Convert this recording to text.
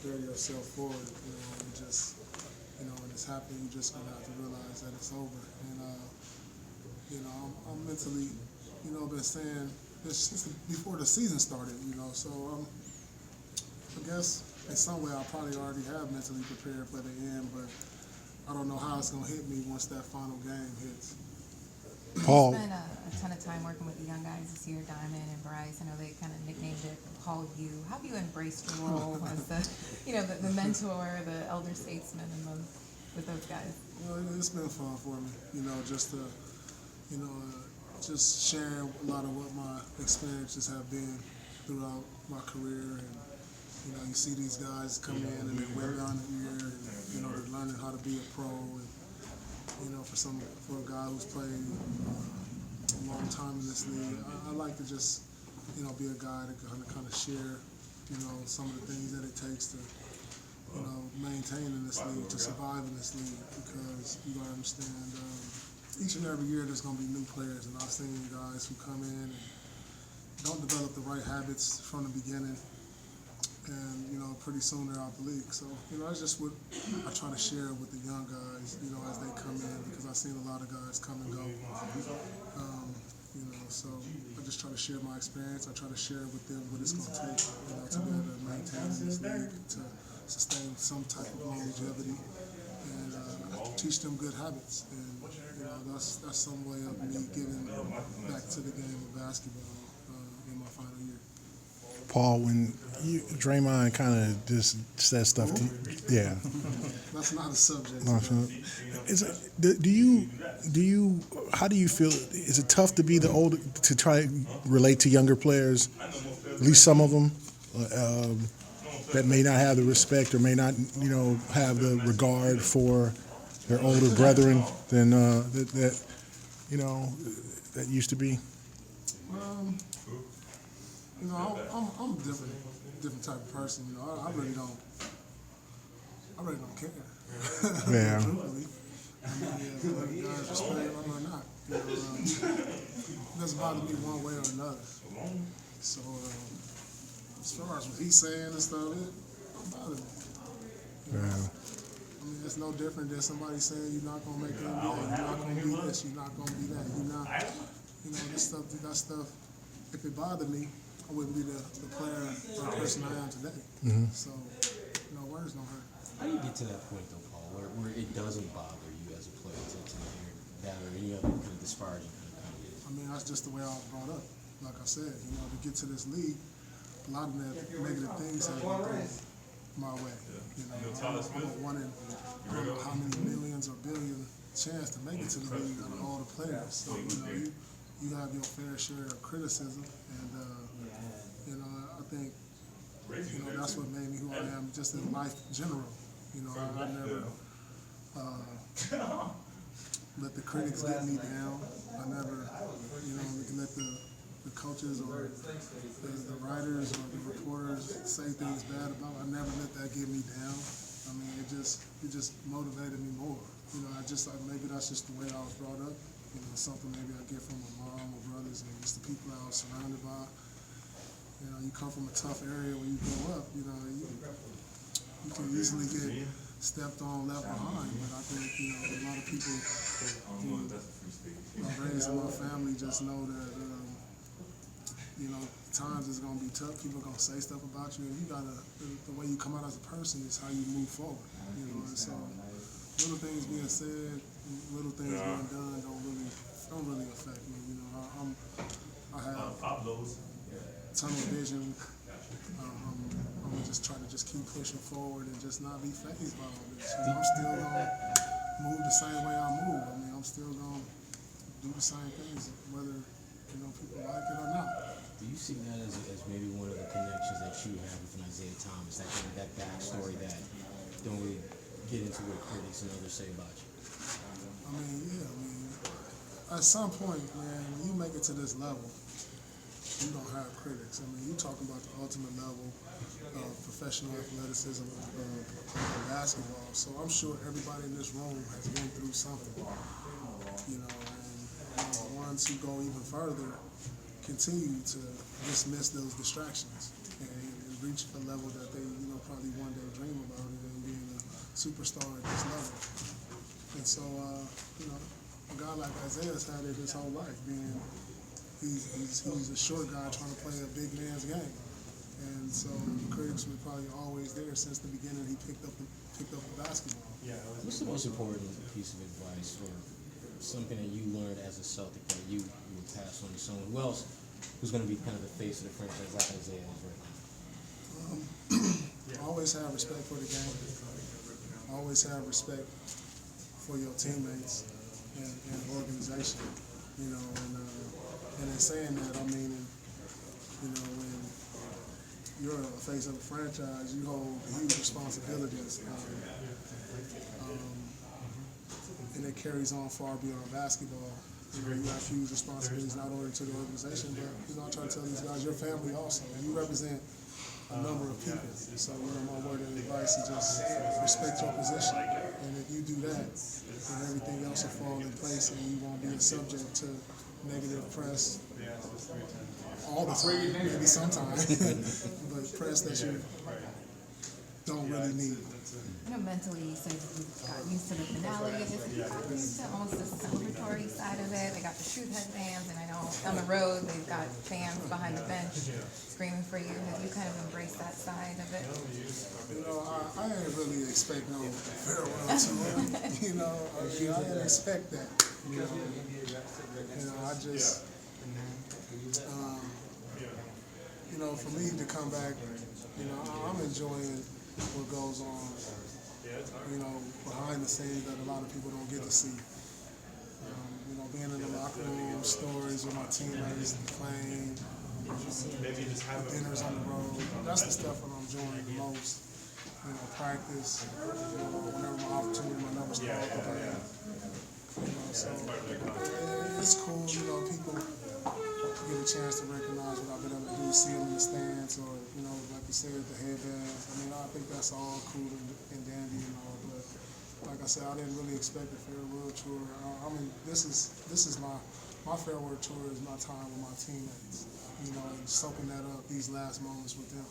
prepare yourself for it. And just, when it's happening, you're just gonna have to realize that it's over. And I'm mentally, been saying this since before the season started. So I guess in some way I probably already have mentally prepared for the end, but I don't know how it's gonna hit me once that final game hits. Paul. You spent a ton of time working with the young guys this year, Diamond and Bryce. I know they kind of nicknamed it Paul U. How have you embraced your role as the mentor, the elder statesman with those guys? Well, it's been fun for me, just to, just sharing a lot of what my experiences have been throughout my career. And, you see these guys come in and they're way down the year, and, they're learning how to be a pro. And, for a guy who's played a long time in this league, I like to just, be a guy that kind of share, some of the things that it takes to, maintain in this league, to survive in this league, because you gotta understand, each and every year there's gonna be new players, and I've seen guys who come in and don't develop the right habits from the beginning, and pretty soon they're out the league. So that's just what I try to share with the young guys, as they come in, because I've seen a lot of guys come and go. So I just try to share my experience. I try to share with them what it's going to take, to be able to maintain this league, to sustain some type of longevity, and teach them good habits. And that's some way of me giving back to the game of basketball in my final year. Paul, when Draymond kind of just said stuff to you, yeah. That's not a subject. How do you feel? Is it tough to be the older, to try to relate to younger players, at least some of them, that may not have the respect or may not, have the regard for their older brethren than that used to be? I'm a different type of person. I really don't care. Yeah. Truthfully, guys respect them or not. It doesn't bother me one way or another. So as far as what he's saying and stuff, it don't bother me. Yeah. I mean, it's no different than somebody saying you're not gonna make it NBA, you're not gonna be this, you're not gonna be that, you're not. That stuff. If it bothered me, I wouldn't be the player or the person I am today. Mm-hmm. So, words don't hurt. How do you get to that point, though, Paul, where it doesn't bother you as a player to hear that or any other kind of disparaging kind of comments? I mean, that's just the way I was brought up. Like I said, to get to this league, a lot of negative things have been going my way. I'm a one in, I don't know how many millions or billion chance to make it to the league out of all the players. So, you have your fair share of criticism, and I think that's what made me who I am, just in life in general. I never let the critics get me down. I never let the coaches or the writers or the reporters say things bad about me. I never let that get me down. I mean, it just motivated me more. Maybe that's just the way I was brought up. Something maybe I get from my mom or brothers and just the people I was surrounded by. You come from a tough area when you grow up, you can easily get stepped on, left behind. But I think, a lot of people who are raised in my family just know that, times is going to be tough. People are going to say stuff about you, and the way you come out as a person is how you move forward. And so little things being said, little things being done don't really affect me. I have tunnel vision. I'm gonna just try to keep pushing forward and just not be fazed by all this. I'm still gonna move the same way I move. I mean, I'm still gonna do the same things, whether people like it or not. Do you see that as maybe one of the connections that you have with Isaiah Thomas, that backstory that don't really get into what critics and others say about you? I mean, at some point, man, when you make it to this level, you don't have critics. I mean, you're talking about the ultimate level of professional athleticism of basketball. So I'm sure everybody in this room has been through something, and the ones who go even further continue to dismiss those distractions. And reach a level that they, probably one day dream about it and being a superstar at this level. And so, a guy like Isaiah's had it his whole life. He's a short guy trying to play a big man's game. And so the critics were probably always there since the beginning he picked up the basketball. What's the most important piece of advice or something that you learned as a Celtic that you would pass on to someone who else who's going to be kind of the face of the franchise like Isaiah is right now? Always have respect for the game. Always have respect for your teammates and organization. And in saying that, I mean, when you're a face of a franchise, you hold huge responsibilities. And it carries on far beyond basketball. You have huge responsibilities not only to the organization, but I try to tell these guys, your family also. You represent a number of people. So my word of advice is just respect your position. And if you do that, then everything else will fall in place, and you won't be subject to negative press all the time, maybe sometimes, but press that you don't really need. Mentally, you said you got used to the finality of it. Have you got used to almost the celebratory side of it? They got the truth headbands, and I know on the road they've got fans behind the bench screaming for you. Have you kind of embraced that side of it? I didn't really expect no farewell tour. I didn't expect that. I just, for me to come back, I'm enjoying what goes on, behind the scenes that a lot of people don't get to see. Being in the locker room, stories with my teammates, the plane, the dinners on the road. That's the stuff that I'm enjoying the most. Practice, whenever my opportunity, my numbers come up again. So it's cool, people get a chance to recognize what I've been able to do, see them in the stands, or, like you said, the headbands. I think that's all cool and dandy and all, but like I said, I didn't really expect a farewell tour. This is my farewell tour is my time with my teammates, and soaking that up, these last moments with them.